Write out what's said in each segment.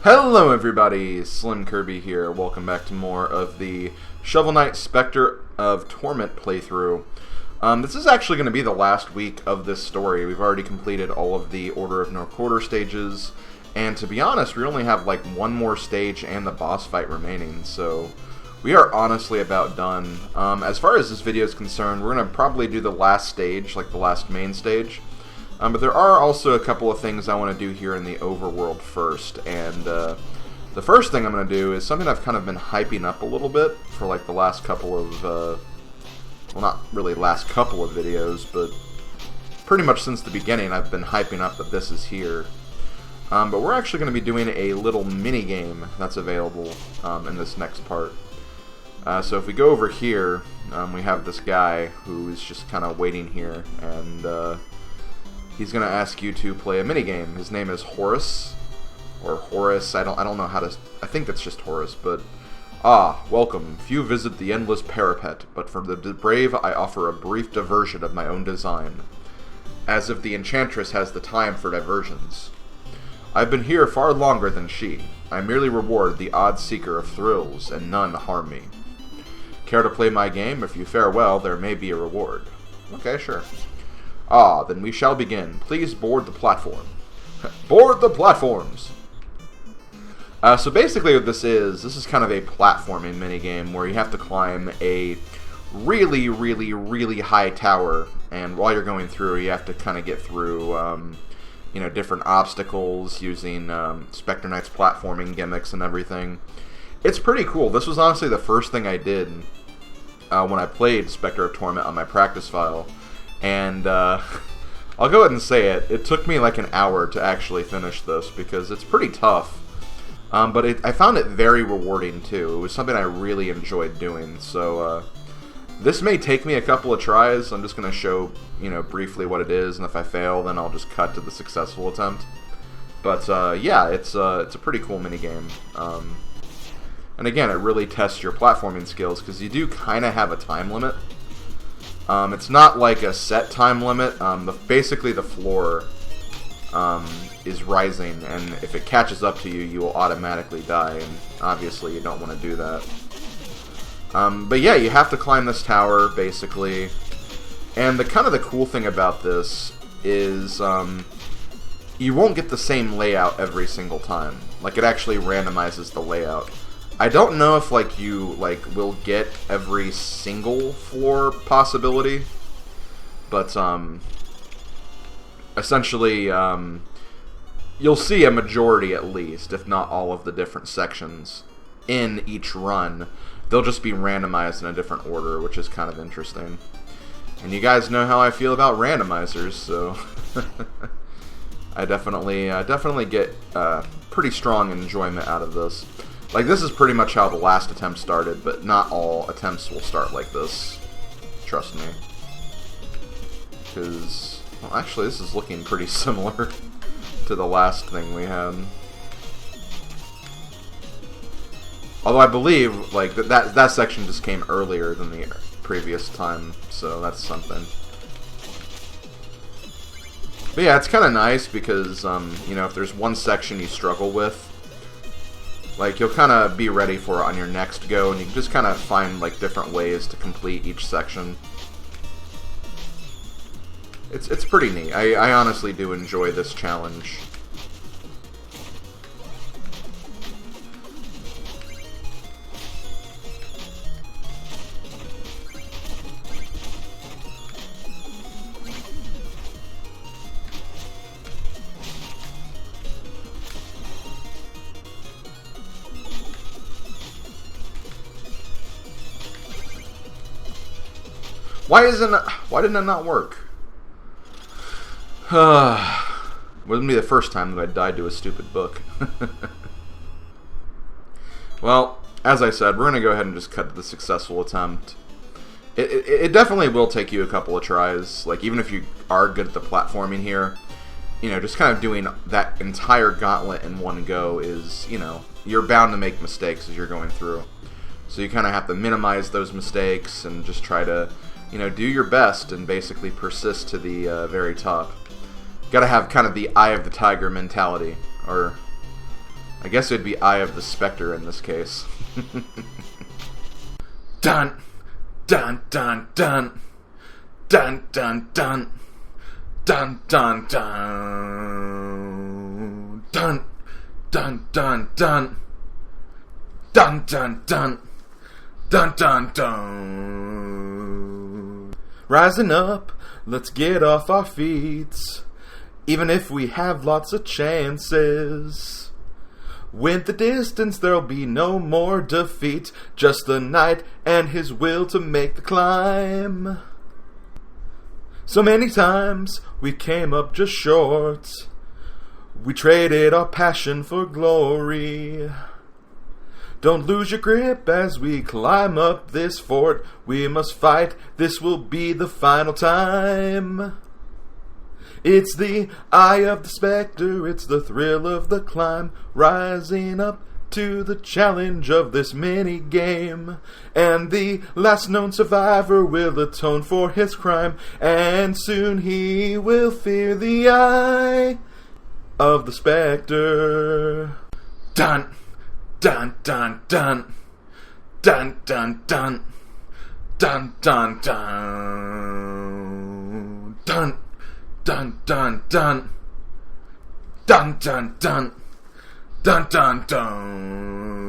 Hello everybody, SlimKirby here. Welcome back to more of the Shovel Knight Specter of Torment playthrough. This is actually going to be the last week of this story. We've already completed all of the Order of No Quarter stages, and to be honest, we only have like one more stage and the boss fight remaining, so we are honestly about done. As far as this video is concerned, we're going to probably do the last stage, like the last main stage. But there are also a couple of things I want to do here in the overworld first, and the first thing I'm going to do is something I've kind of been hyping up a little bit for like the last couple of, well, not really last couple of videos, but pretty much since the beginning I've been hyping up that this is here. But we're actually going to be doing a little mini-game that's available in this next part. So if we go over here, we have this guy who is just kind of waiting here, and he's going to ask you to play a minigame. His name is Horace, or Horace, I don't know how to, I think it's just Horace, but, welcome. Few visit the endless parapet, but for the brave I offer a brief diversion of my own design. As if the enchantress has the time for diversions. I've been here far longer than she. I merely reward the odd seeker of thrills, and none harm me. Care to play my game? If you fare well, there may be a reward. Okay, sure. Then we shall begin. Please board the platform. Board the platforms! So basically what this is kind of a platforming minigame where you have to climb a really high tower, and while you're going through, you have to kind of get through, you know, different obstacles using Specter Knight's platforming gimmicks and everything. It's pretty cool. This was honestly the first thing I did when I played Specter of Torment on my practice file. And I'll go ahead and say it. It took me like an hour to actually finish this because it's pretty tough. But I found it very rewarding too. It was something I really enjoyed doing. So this may take me a couple of tries. I'm just going to show, you know, briefly what it is, and if I fail, then I'll just cut to the successful attempt. But yeah, it's a pretty cool minigame. And again, it really tests your platforming skills because you do kind of have a time limit. It's not like a set time limit. Basically, the floor is rising, and if it catches up to you, you will automatically die, and obviously you don't want to do that. But yeah, you have to climb this tower, basically. And the kind of the cool thing about this is you won't get the same layout every single time. Like, it actually randomizes the layout. I don't know if you will get every single floor possibility, but essentially you'll see a majority at least, if not all of the different sections in each run. They'll just be randomized in a different order, which is kind of interesting. And you guys know how I feel about randomizers, so I definitely get pretty strong enjoyment out of this. Like, this is pretty much how the last attempt started, but not all attempts will start like this. Trust me. Because, well, actually, this is looking pretty similar to the last thing we had. Although I believe, like, that section just came earlier than the previous time, so that's something. But yeah, it's kind of nice because, you know, if there's one section you struggle with, like, you'll kind of be ready for it on your next go, and you can just kind of find, like, different ways to complete each section. It's pretty neat. I honestly do enjoy this challenge. Why didn't it not work? Wouldn't be the first time that I died to a stupid book. Well, as I said, we're going to go ahead and just cut to the successful attempt. It definitely will take you a couple of tries. Like, even if you are good at the platforming here, you know, just kind of doing that entire gauntlet in one go is, you know, you're bound to make mistakes as you're going through. So you kind of have to minimize those mistakes and just try to, you know, do your best and basically persist to the very top. Gotta have kind of the eye of the tiger mentality, or I guess it'd be Eye of the Specter in this case. Dun, dun, dun, dun, dun, dun, dun, dun, dun, dun, dun, dun, dun, dun, dun, dun, dun, dun, dun, dun. Rising up, let's get off our feet, even if we have lots of chances. With the distance, there'll be no more defeat, just the knight and his will to make the climb. So many times we came up just short. We traded our passion for glory. Don't lose your grip as we climb up this fort. We must fight, this will be the final time. It's the eye of the specter, it's the thrill of the climb, rising up to the challenge of this mini-game. And the last known survivor will atone for his crime, and soon he will fear the eye of the specter. Dun, dun, dun, dun, dun, dun, dun, dun, dun, dun, dun. Dun dun dun dun dun dun dun dun dun.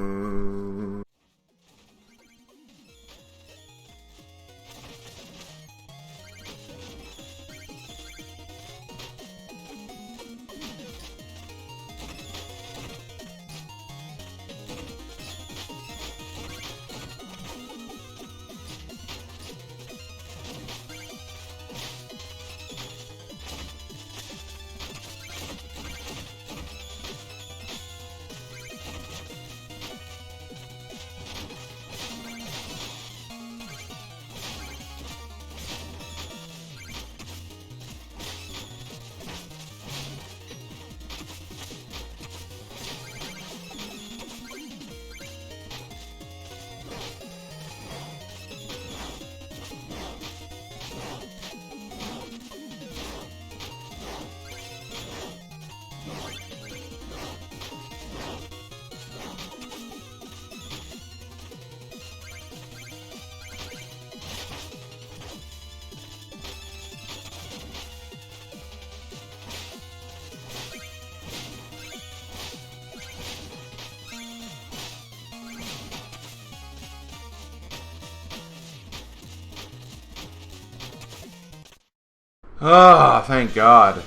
Ah, thank God.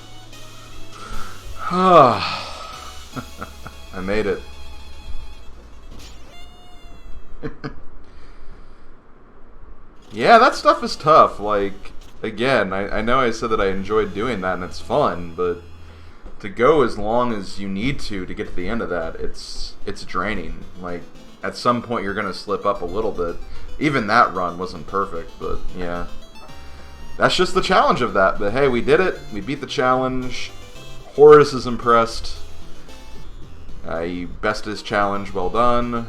Ah, I made it. Yeah, that stuff is tough. Like, again, I know I said that I enjoyed doing that and it's fun, but to go as long as you need to get to the end of that, it's draining. Like, at some point you're gonna slip up a little bit. Even that run wasn't perfect, but yeah. That's just the challenge of that. But hey, we did it. We beat the challenge. Horace is impressed. You bested his challenge. Well done.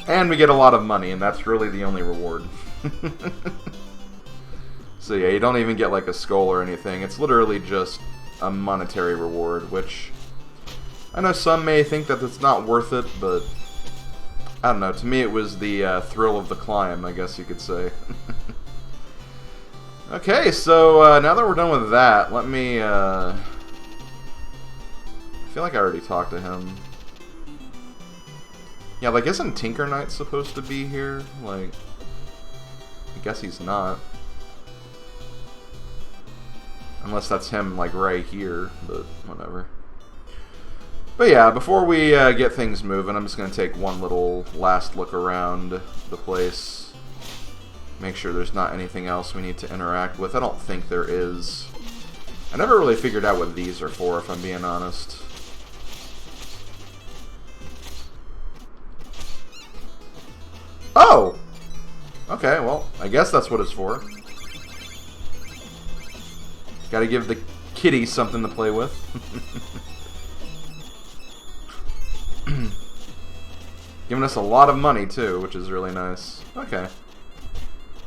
And we get a lot of money, and that's really the only reward. So yeah, you don't even get like a skull or anything. It's literally just a monetary reward, which I know some may think that it's not worth it, but I don't know. To me, it was the thrill of the climb, I guess you could say. Okay, so now that we're done with that, let me, I feel like I already talked to him. Yeah, like, isn't Tinker Knight supposed to be here? Like, I guess he's not. Unless that's him, like, right here, but whatever. But yeah, before we get things moving, I'm just going to take one little last look around the place. Make sure there's not anything else we need to interact with. I don't think there is. I never really figured out what these are for, if I'm being honest. Oh! Okay, well, I guess that's what it's for. Gotta give the kitty something to play with. Giving us a lot of money, too, which is really nice. Okay.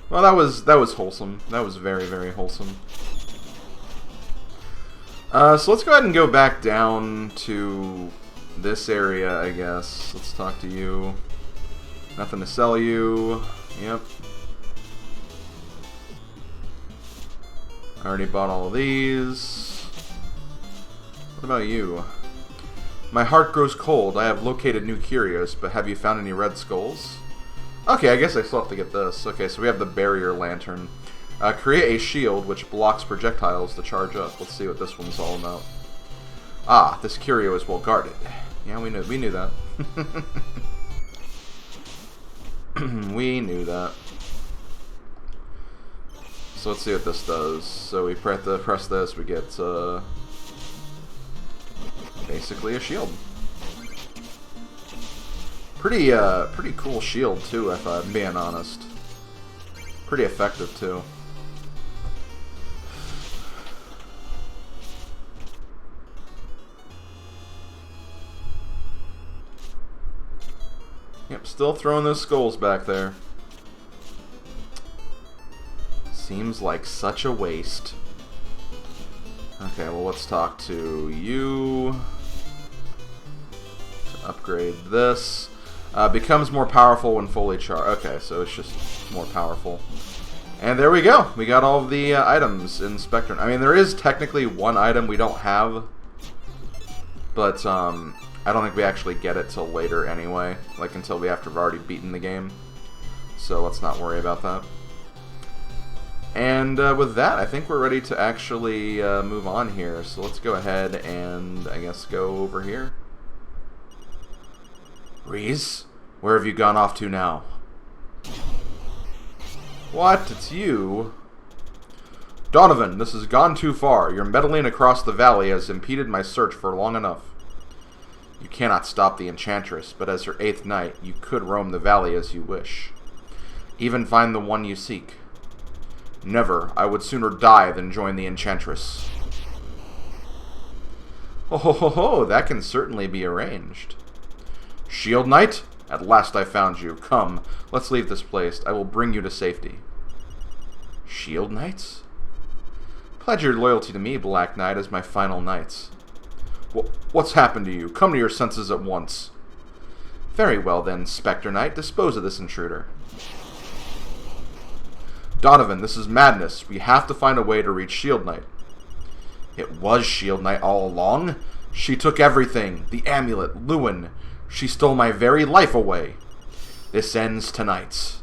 Well, that was wholesome. That was very, very wholesome. So let's go ahead and go back down to this area, I guess. Let's talk to you. Nothing to sell you. Yep. I already bought all of these. What about you? My heart grows cold. I have located new curios, but have you found any red skulls? Okay, I guess I still have to get this. Okay, so we have the barrier lantern. Create a shield which blocks projectiles to charge up. Let's see what this one's all about. Ah, this curio is well guarded. Yeah, we knew that. We knew that. So let's see what this does. So we press this, we get basically a shield. Pretty cool shield too, if I'm being honest. Pretty effective too. Yep, still throwing those skulls back there. Seems like such a waste. Okay, well, let's talk to you. To upgrade this. Becomes more powerful when fully charged. Okay, so it's just more powerful. And there we go. We got all of the items in Spectre. I mean, there is technically one item we don't have. But, I don't think we actually get it till later anyway. Like, until we have to have already beaten the game. So let's not worry about that. And with that, I think we're ready to actually move on here. So let's go ahead and, I guess, go over here. Reese, where have you gone off to now? What? It's you? Donovan, this has gone too far. Your meddling across the valley has impeded my search for long enough. You cannot stop the Enchantress, but as her 8th knight, you could roam the valley as you wish. Even find the one you seek. Never. I would sooner die than join the Enchantress. Ho ho ho ho, that can certainly be arranged. Shield Knight? At last I found you. Come, let's leave this place. I will bring you to safety. Shield Knights? Pledge your loyalty to me, Black Knight, as my final knights. What's happened to you? Come to your senses at once. Very well then, Spectre Knight. Dispose of this intruder. Donovan, this is madness. We have to find a way to reach Shield Knight. It was Shield Knight all along. She took everything. The amulet, Lewin. She stole my very life away. This ends tonight.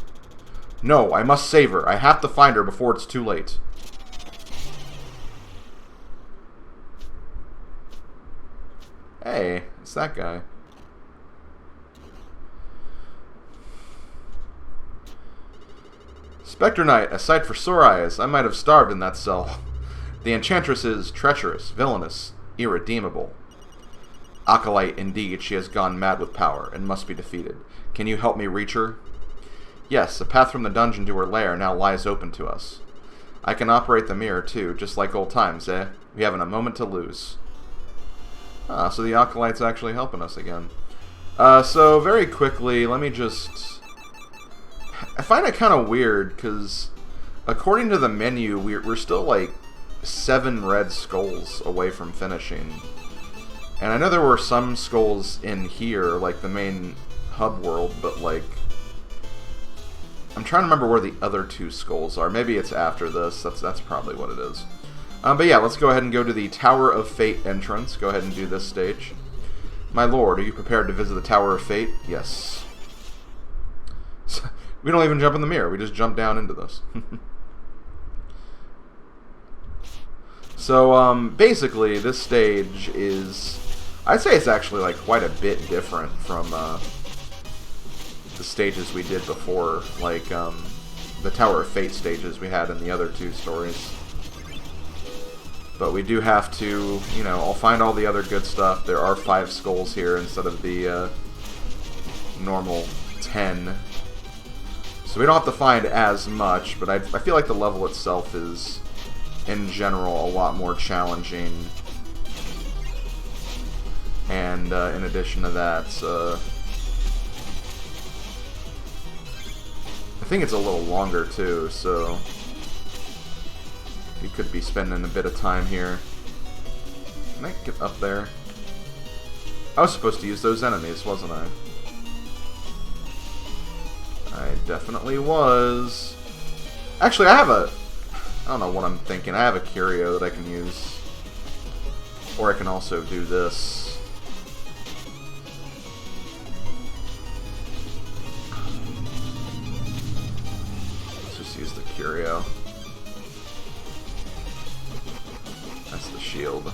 No, I must save her. I have to find her before it's too late. Hey, it's that guy. Spectre Knight, a sight for sore eyes. I might have starved in that cell. The Enchantress is treacherous, villainous, irredeemable. Acolyte, indeed, she has gone mad with power and must be defeated. Can you help me reach her? Yes, a path from the dungeon to her lair now lies open to us. I can operate the mirror, too, just like old times, eh? We haven't a moment to lose. Ah, so the Acolyte's actually helping us again. So, very quickly, let me just... I find it kind of weird, because according to the menu, we're still, like, 7 red skulls away from finishing. And I know there were some skulls in here, like the main hub world, but, like... I'm trying to remember where the other 2 skulls are. Maybe it's after this. That's probably what it is. But yeah, let's go ahead and go to the Tower of Fate entrance. Go ahead and do this stage. My lord, are you prepared to visit the Tower of Fate? Yes. We don't even jump in the mirror. We just jump down into this. So, basically, this stage is... I'd say it's actually, like, quite a bit different from, the stages we did before. Like, the Tower of Fate stages we had in the other 2 stories. But we do have to, you know, I'll find all the other good stuff. There are 5 skulls here instead of the normal 10. So we don't have to find as much, but I feel like the level itself is, in general, a lot more challenging. And in addition to that, I think it's a little longer too, so... You could be spending a bit of time here. Can I get up there? I was supposed to use those enemies, wasn't I? I definitely was. Actually, I don't know what I'm thinking. I have a curio that I can use. Or I can also do this. Let's just use the curio. That's the shield.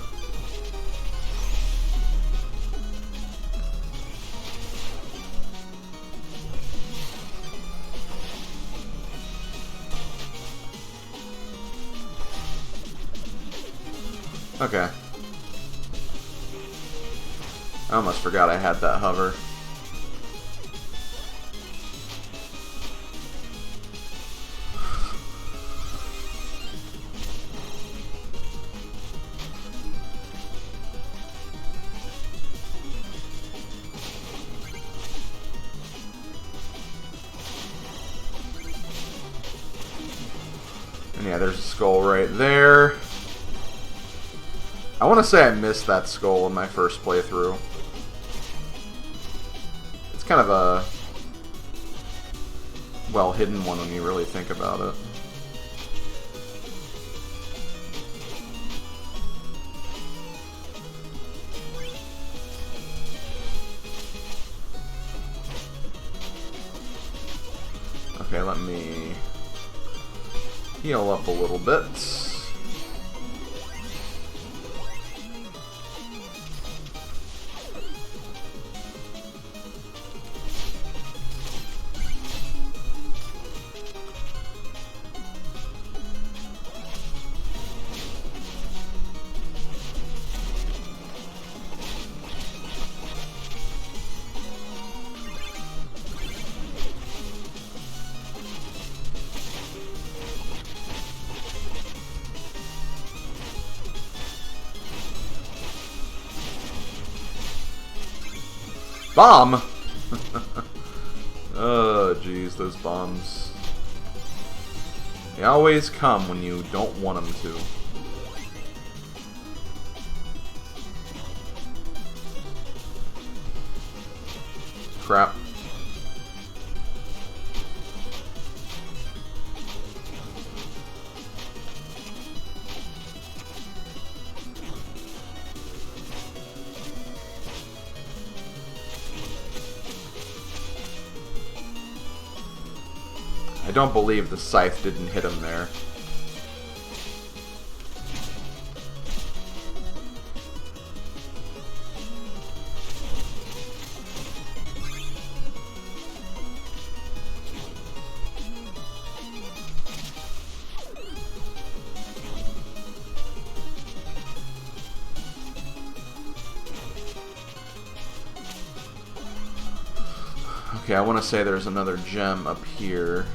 Okay. I almost forgot I had that hover. And yeah, there's a skull right there. I want to say I missed that skull in my first playthrough. It's kind of a well-hidden one when you really think about it. Okay, let me heal up a little bit. Bomb! Oh, jeez, those bombs. They always come when you don't want them to. Crap. I don't believe the scythe didn't hit him there. Okay, I want to say there's another gem up here.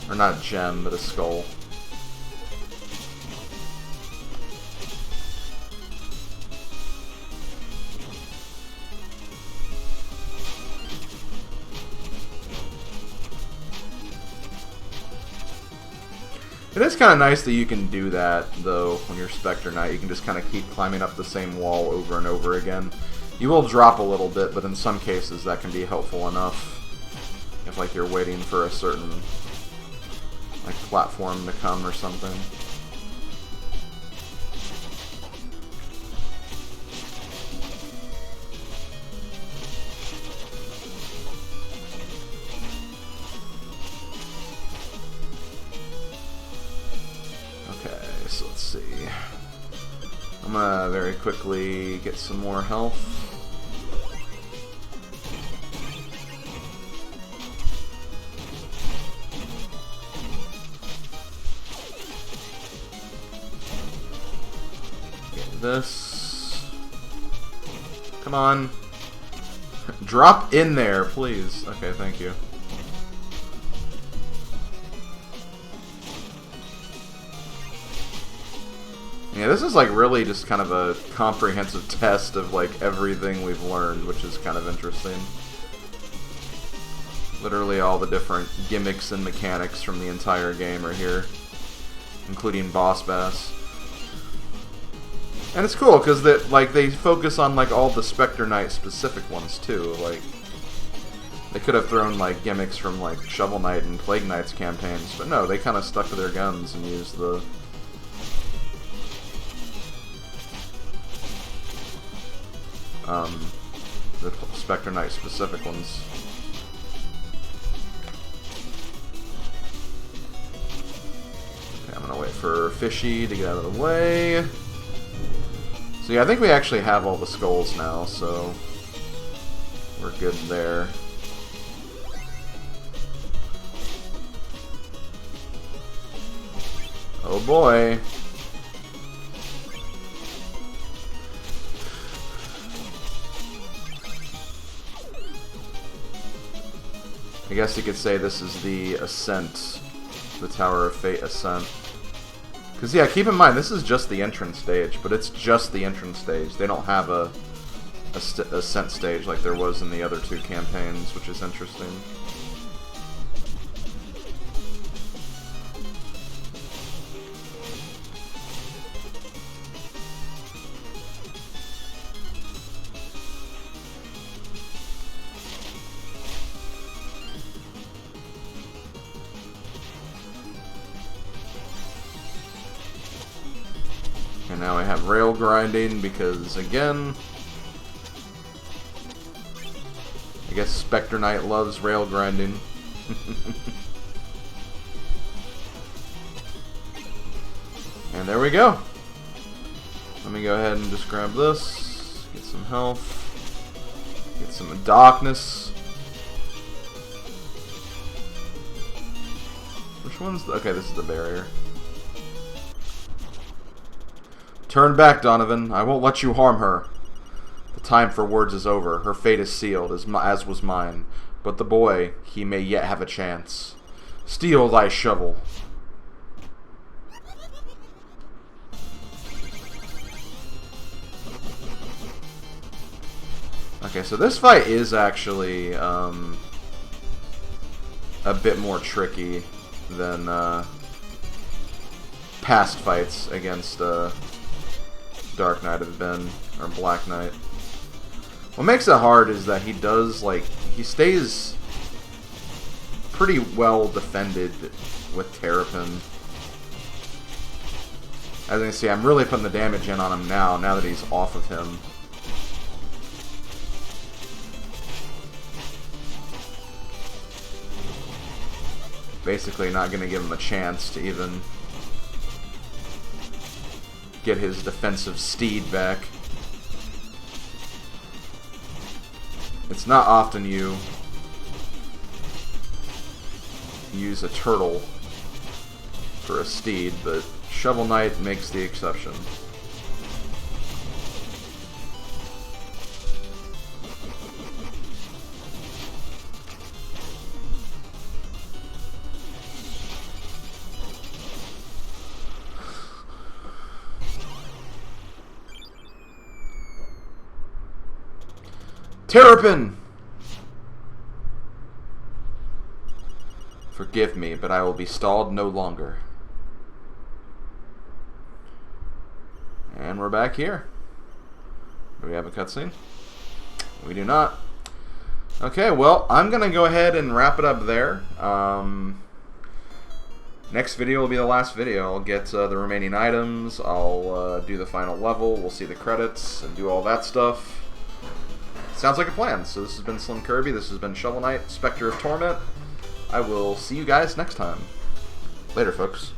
Or not a gem, but a skull. It is kind of nice that you can do that, though, when you're Specter Knight. You can just kind of keep climbing up the same wall over and over again. You will drop a little bit, but in some cases that can be helpful enough. If, like, you're waiting for a certain, like, platform to come or something. Okay, so let's see. I'm gonna very quickly get some more health. This. Come on. Drop in there, please. Okay, thank you. Yeah, this is like really just kind of a comprehensive test of like everything we've learned, which is kind of interesting. Literally all the different gimmicks and mechanics from the entire game are here, including boss bass. And it's cool because they focus on like all the Specter Knight specific ones too. Like they could have thrown like gimmicks from like Shovel Knight and Plague Knight's campaigns, but no, they kind of stuck to their guns and used the Specter Knight specific ones. Okay, I'm gonna wait for Fishy to get out of the way. So yeah, I think we actually have all the skulls now, so we're good there. Oh boy. I guess you could say this is the Ascent, the Tower of Fate Ascent. Because, yeah, keep in mind, this is just the entrance stage, but it's just the entrance stage. They don't have a Ascent stage like there was in the other two campaigns, which is interesting. And now I have rail grinding because, again, I guess Specter Knight loves rail grinding. And there we go. Let me go ahead and just grab this, get some health, get some darkness. Which one's okay, this is the barrier. Turn back, Donovan. I won't let you harm her. The time for words is over. Her fate is sealed, as was mine. But the boy, he may yet have a chance. Steal thy shovel. Okay, so this fight is actually a bit more tricky than past fights against Dark Knight have been, or Black Knight. What makes it hard is that he does, like, he stays pretty well defended with Terrapin. As you can see, I'm really putting the damage in on him now that he's off of him. Basically not going to give him a chance to even get his defensive steed back. It's not often you use a turtle for a steed, but Shovel Knight makes the exception. Terrapin! Forgive me, but I will be stalled no longer. And we're back here. Do we have a cutscene? We do not. Okay, well, I'm going to go ahead and wrap it up there. Next video will be the last video. I'll get the remaining items, I'll do the final level, we'll see the credits, and do all that stuff. Sounds like a plan. So this has been SlimKirby, this has been Shovel Knight, Specter of Torment. I will see you guys next time. Later, folks.